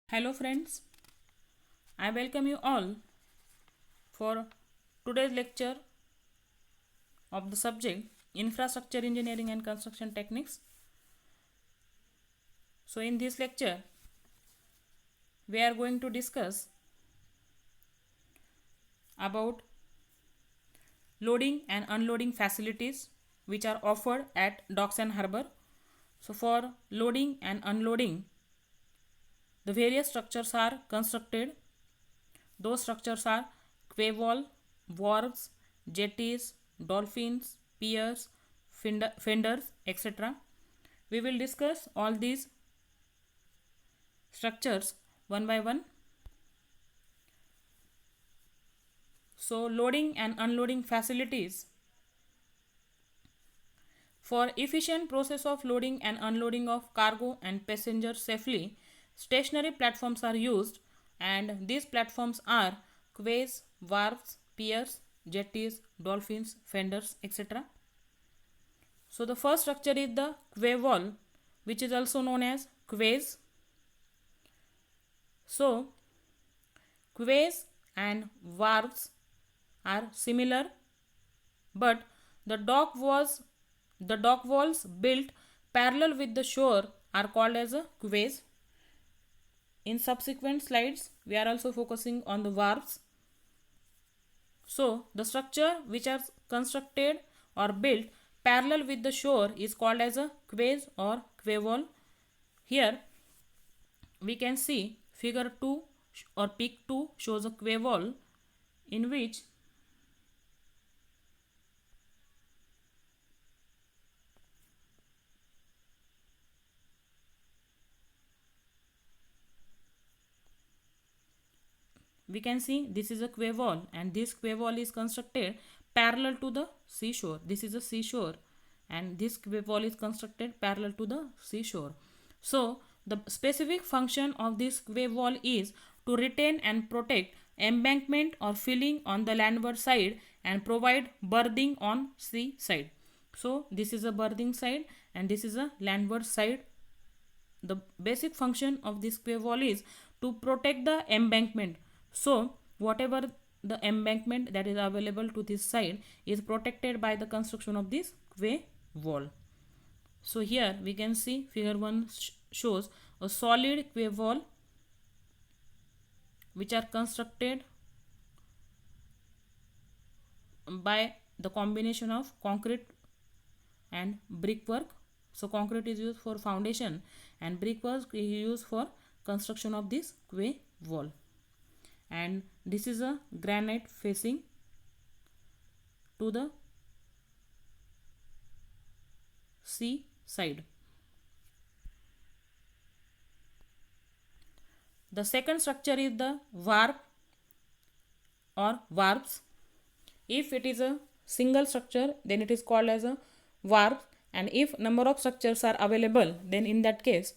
Hello friends, I welcome you all for today's lecture of the subject Infrastructure Engineering and Construction Techniques. So in this lecture, we are going to discuss about loading and unloading facilities which are offered at docks and harbor. So for loading and unloading, the various structures are constructed. Those structures are quay wall, wharves, jetties, dolphins, piers, fenders, etc. We will discuss all these structures one by one. So, loading and unloading facilities. For efficient process of loading and unloading of cargo and passengers safely, stationary platforms are used, and these platforms are quays, wharves, piers, jetties, dolphins, fenders, etc. So the first structure is the quay wall, which is also known as quays. So quays and wharves are similar, but the dock walls built parallel with the shore are called as a quays. In subsequent slides, we are also focusing on the wharves. So the structure which are constructed or built parallel with the shore is called as a quays or quay wall. Here we can see figure 2 or pic 2 shows a quay wall in which we can see this is a quay wall, and this quay wall is constructed parallel to the seashore. This is a seashore, and this quay wall is constructed parallel to the seashore. So the specific function of this quay wall is to retain and protect embankment or filling on the landward side and provide berthing on sea side. So this is a berthing side and this is a landward side. The basic function of this quay wall is to protect the embankment. So whatever the embankment that is available to this side is protected by the construction of this quay wall. So here we can see figure 1 shows a solid quay wall which are constructed by the combination of concrete and brickwork. So concrete is used for foundation and brickwork is used for construction of this quay wall. And this is a granite facing to the sea side. The second structure is the wharf or wharves. If it is a single structure, then it is called as a wharf, and if number of structures are available, then in that case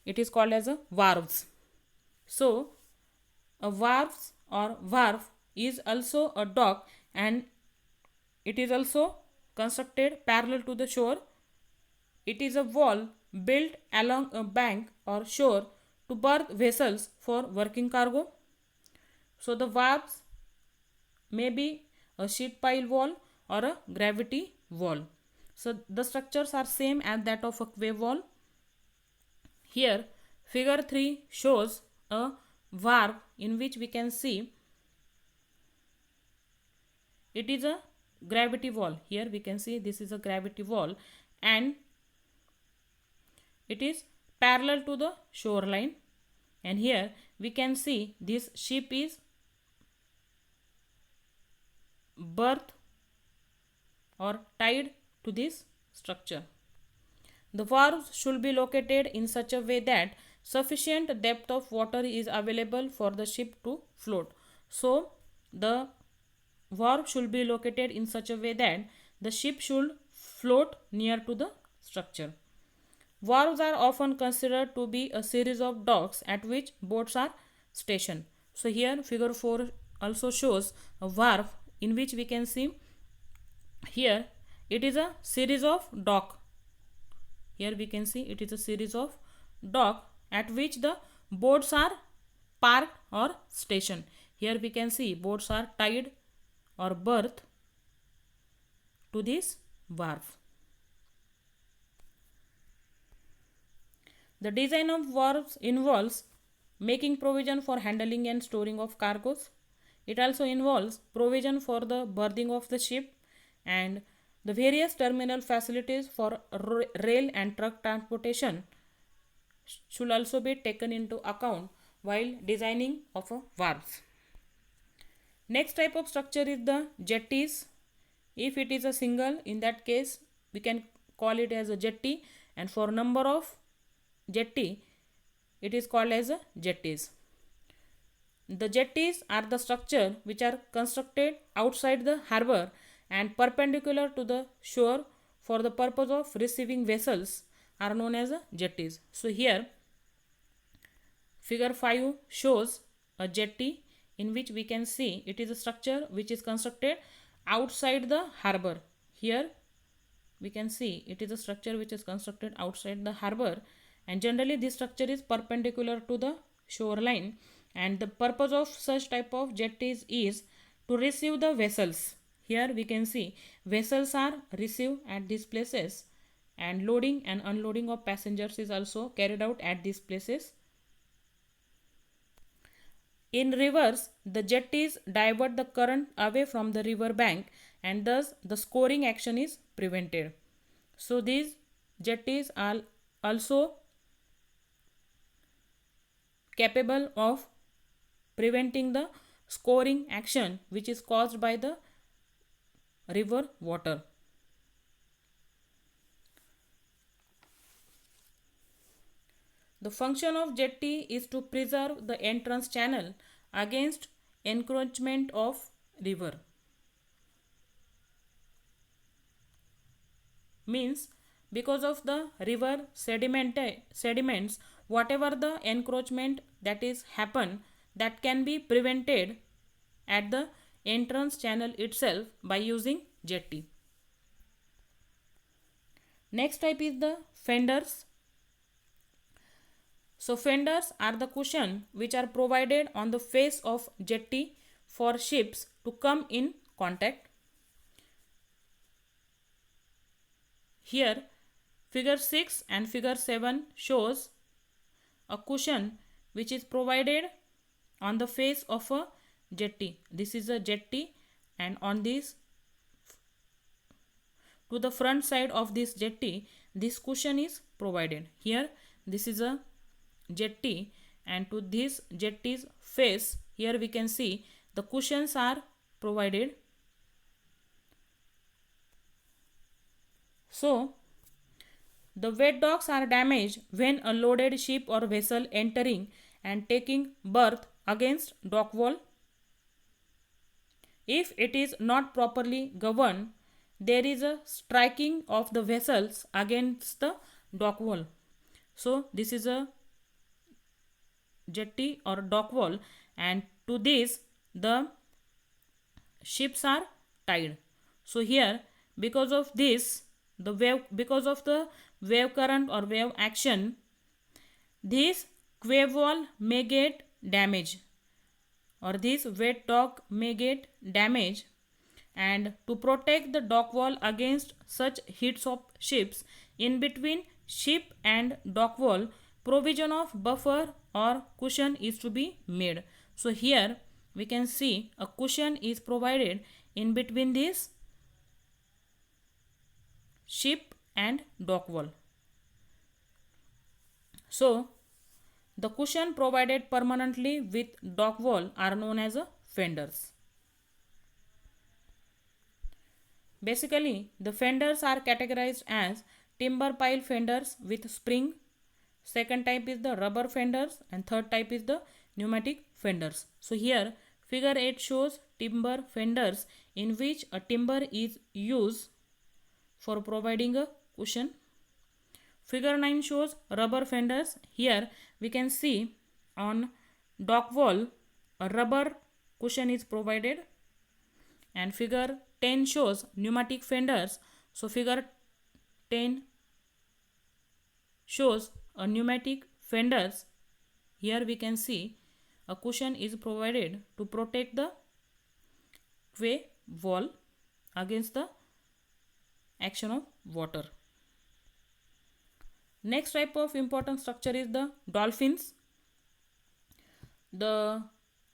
it is called as a wharves. So a wharf or wharf is also a dock, and it is also constructed parallel to the shore. It is a wall built along a bank or shore to berth vessels for working cargo. So the wharves may be a sheet pile wall or a gravity wall. So the structures are same as that of a quay wall. Here figure 3 shows a wharf in which we can see it is a gravity wall. Here we can see this is a gravity wall and it is parallel to the shoreline, and here we can see this ship is berthed or tied to this structure. The wharves should be located in such a way that sufficient depth of water is available for the ship to float. So the wharf should be located in such a way that the ship should float near to the structure. Wharves are often considered to be a series of docks at which boats are stationed. So here figure 4 also shows a wharf in which we can see here it is a series of dock. Here we can see it is a series of dock at which the boats are parked or stationed. Here we can see boats are tied or berthed to this wharf. The design of wharves involves making provision for handling and storing of cargoes. It also involves provision for the berthing of the ship, and the various terminal facilities for rail and truck transportation should also be taken into account while designing of a wharves. Next type of structure is the jetties. If it is a single, in that case we can call it as a jetty, and for number of jetty it is called as a jetties. The jetties are the structure which are constructed outside the harbor and perpendicular to the shore for the purpose of receiving vessels are known as jetties. So here figure 5 shows a jetty in which we can see it is a structure which is constructed outside the harbor. Here we can see it is a structure which is constructed outside the harbor, and generally this structure is perpendicular to the shoreline, and the purpose of such type of jetties is to receive the vessels. Here we can see vessels are received at these places, and loading and unloading of passengers is also carried out at these places. In rivers, the jetties divert the current away from the river bank, and thus the scoring action is prevented. So these jetties are also capable of preventing the scoring action which is caused by the river water. The function of jetty is to preserve the entrance channel against encroachment of river. Means because of the river sediments, whatever the encroachment that is happen, that can be prevented at the entrance channel itself by using jetty. Next type is the fenders. So fenders are the cushion which are provided on the face of jetty for ships to come in contact. Here figure 6 and figure 7 shows a cushion which is provided on the face of a jetty. This is a jetty, and on this, to the front side of this jetty, this cushion is provided. Here this is a jetty, and to this jetty's face, here we can see the cushions are provided. So the wet docks are damaged when a loaded ship or vessel entering and taking berth against dock wall. If it is not properly governed, there is a striking of the vessels against the dock wall. So this is a jetty or dock wall, and to this the ships are tied. So here because of this, because of the wave current or wave action, this quay wall may get damaged, or this wet dock may get damaged, and to protect the dock wall against such hits of ships, in between ship and dock wall provision of buffer or cushion is to be made. So here we can see a cushion is provided in between this ship and dock wall. So the cushion provided permanently with dock wall are known as fenders. Basically, the fenders are categorized as timber pile fenders with spring. Second type is the rubber fenders, and third type is the pneumatic fenders. So here figure 8 shows timber fenders in which a timber is used for providing a cushion. Figure 9 shows rubber fenders. Here we can see on dock wall a rubber cushion is provided. And figure 10 shows pneumatic fenders. So figure 10 shows a pneumatic fenders. Here we can see a cushion is provided to protect the quay wall against the action of water. Next type of important structure is the dolphins. The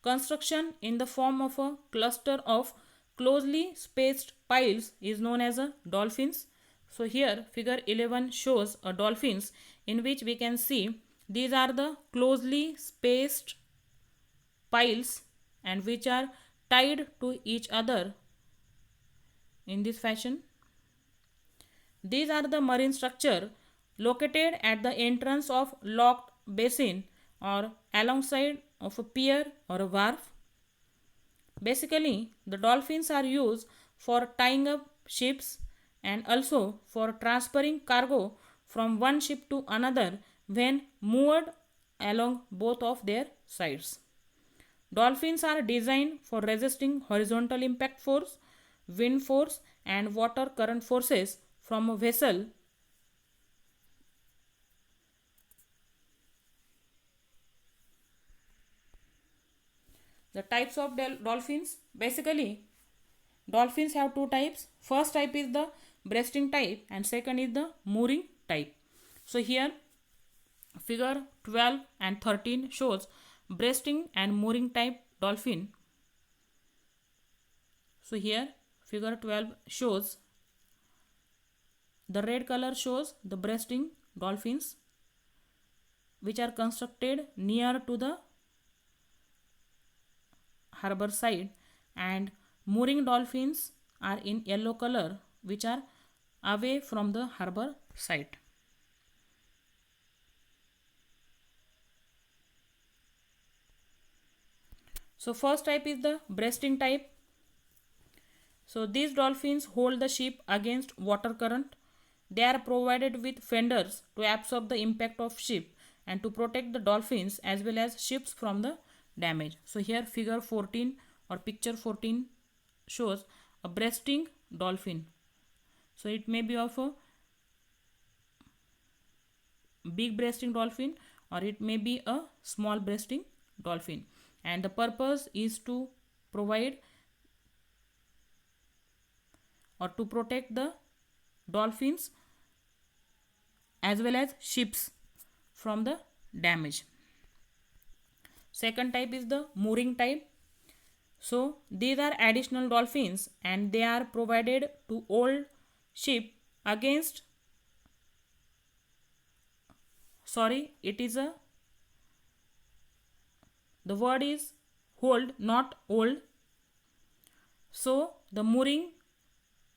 construction in the form of a cluster of closely spaced piles is known as a dolphins. So here figure 11 shows a dolphins in which we can see these are the closely spaced piles and which are tied to each other in this fashion. These are the marine structure located at the entrance of locked basin or alongside of a pier or a wharf. Basically, the dolphins are used for tying up ships and also for transferring cargo from one ship to another when moored along both of their sides. Dolphins are designed for resisting horizontal impact force, wind force, and water current forces from a vessel. The types of dolphins, basically dolphins have two types. First type is the breasting type and second is the mooring type. So here figure 12 and 13 shows breasting and mooring type dolphin. So here figure 12 shows the red color shows the breasting dolphins which are constructed near to the harbor side, and mooring dolphins are in yellow color which are away from the harbor side. So first type is the breasting type. So these dolphins hold the ship against water current. They are provided with fenders to absorb the impact of ship and to protect the dolphins as well as ships from the damage. So here figure 14 or picture 14 shows a breasting dolphin. So it may be of a big breasting dolphin or it may be a small breasting dolphin, and the purpose is to provide or to protect the dolphins as well as ships from the damage. Second type is the mooring type. So these are additional dolphins and they are provided to hold ship against, the word is hold, not hold. So the mooring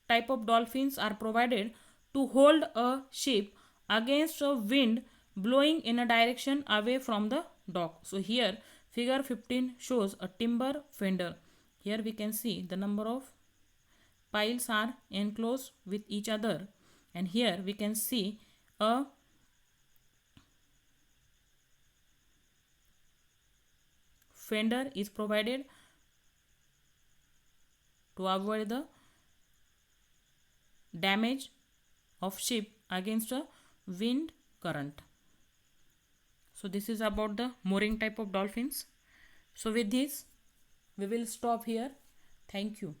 type of dolphins are provided to hold a ship against a wind blowing in a direction away from the dock. So here figure 15 shows a timber fender. Here we can see the number of piles are enclosed with each other, and here we can see a fender is provided to avoid the damage of ship against a wind current. So this is about the mooring type of dolphins. So with this we will stop here. Thank you.